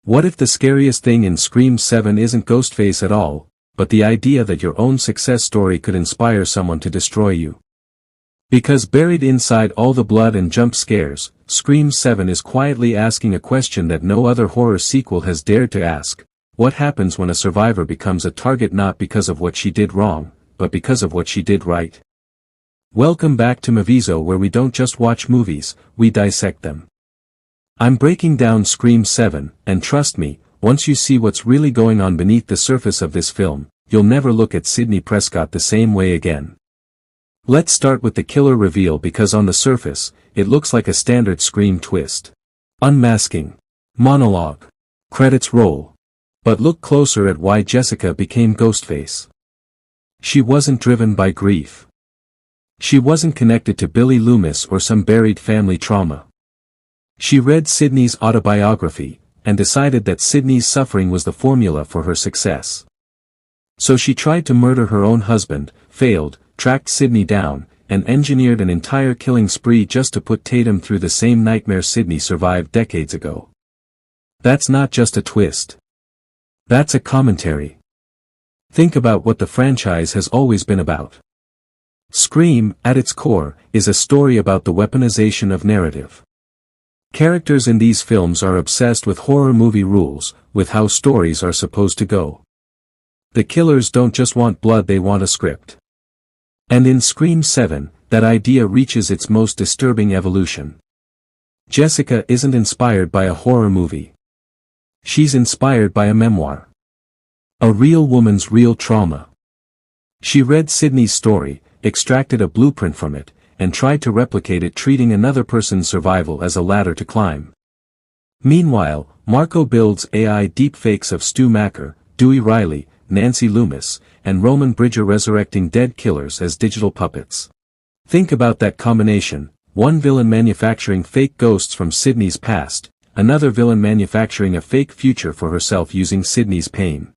What if the scariest thing in Scream 7 isn't Ghostface at all, but the idea that your own success story could inspire someone to destroy you? Because buried inside all the blood and jump scares, Scream 7 is quietly asking a question that no other horror sequel has dared to ask. What happens when a survivor becomes a target not because of what she did wrong, but because of what she did right? Welcome back to Movizo, where we don't just watch movies, we dissect them. I'm breaking down Scream 7, and trust me, once you see what's really going on beneath the surface of this film, you'll never look at Sidney Prescott the same way again. Let's start with the killer reveal, because on the surface, it looks like a standard Scream twist. Unmasking. Monologue. Credits roll. But look closer at why Jessica became Ghostface. She wasn't driven by grief. She wasn't connected to Billy Loomis or some buried family trauma. She read Sidney's autobiography, and decided that Sidney's suffering was the formula for her success. So she tried to murder her own husband, failed, tracked Sidney down, and engineered an entire killing spree just to put Tatum through the same nightmare Sidney survived decades ago. That's not just a twist. That's a commentary. Think about what the franchise has always been about. Scream, at its core, is a story about the weaponization of narrative. Characters in these films are obsessed with horror movie rules, with how stories are supposed to go. The killers don't just want blood, they want a script. And in Scream 7, that idea reaches its most disturbing evolution. Jessica isn't inspired by a horror movie. She's inspired by a memoir. A real woman's real trauma. She read Sidney's story, extracted a blueprint from it, and tried to replicate it, treating another person's survival as a ladder to climb. Meanwhile, Marco builds AI deepfakes of Stu Macher, Dewey Riley, Nancy Loomis, and Roman Bridger, resurrecting dead killers as digital puppets. Think about that combination: one villain manufacturing fake ghosts from Sidney's past, another villain manufacturing a fake future for herself using Sidney's pain.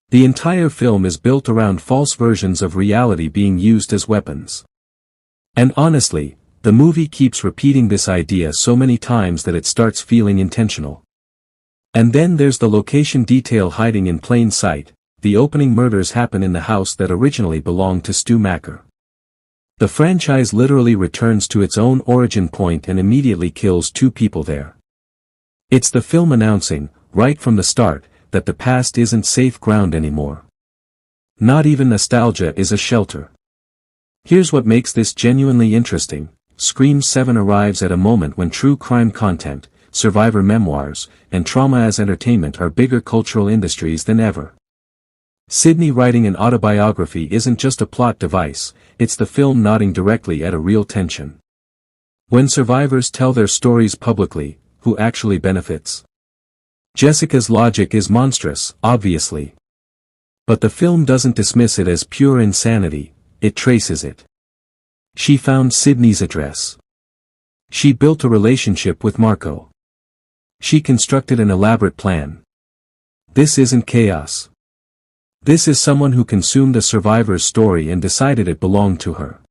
The entire film is built around false versions of reality being used as weapons. And honestly, the movie keeps repeating this idea so many times that it starts feeling intentional. And then there's the location detail hiding in plain sight. The opening murders happen in the house that originally belonged to Stu Macher. The franchise literally returns to its own origin point and immediately kills two people there. It's the film announcing, right from the start, that the past isn't safe ground anymore. Not even nostalgia is a shelter. Here's what makes this genuinely interesting: Scream 7 arrives at a moment when true crime content, survivor memoirs, and trauma as entertainment are bigger cultural industries than ever. Sidney writing an autobiography isn't just a plot device, it's the film nodding directly at a real tension. When survivors tell their stories publicly, who actually benefits? Jessica's logic is monstrous, obviously. But the film doesn't dismiss it as pure insanity, it traces it. She found Sidney's address. She built a relationship with Marco. She constructed an elaborate plan. This isn't chaos. This is someone who consumed a survivor's story and decided it belonged to her.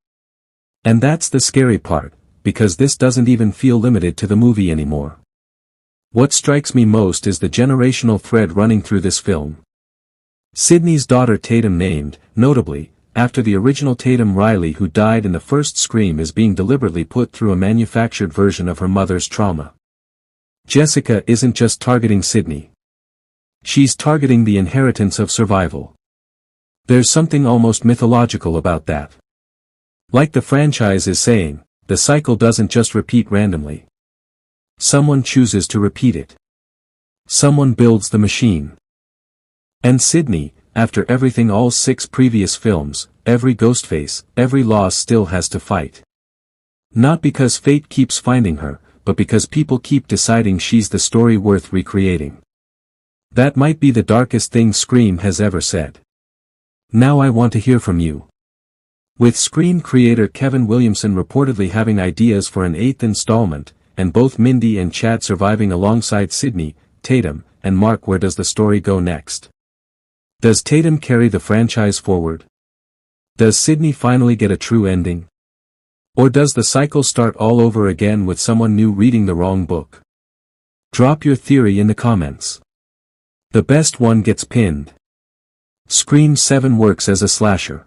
And that's the scary part, because this doesn't even feel limited to the movie anymore. What strikes me most is the generational thread running through this film. Sidney's daughter Tatum, named, notably, after the original Tatum Riley who died in the first Scream, is being deliberately put through a manufactured version of her mother's trauma. Jessica isn't just targeting Sidney. She's targeting the inheritance of survival. There's something almost mythological about that. Like the franchise is saying, the cycle doesn't just repeat randomly. Someone chooses to repeat it. Someone builds the machine. And Sidney, after everything, all 6 previous films, every Ghostface, every loss, still has to fight. Not because fate keeps finding her, but because people keep deciding she's the story worth recreating. That might be the darkest thing Scream has ever said. Now I want to hear from you. With Scream creator Kevin Williamson reportedly having ideas for an 8th installment, and both Mindy and Chad surviving alongside Sidney, Tatum, and Mark, where does the story go next? Does Tatum carry the franchise forward? Does Sidney finally get a true ending? Or does the cycle start all over again with someone new reading the wrong book? Drop your theory in the comments. The best one gets pinned. Scream 7 works as a slasher.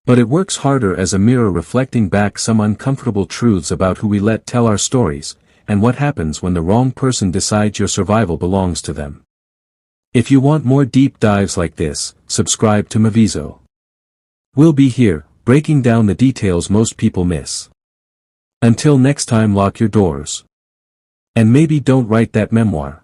But it works harder as a mirror reflecting back some uncomfortable truths about who we let tell our stories, and what happens when the wrong person decides your survival belongs to them. If you want more deep dives like this, subscribe to Movizo. We'll be here, breaking down the details most people miss. Until next time, lock your doors. And maybe don't write that memoir.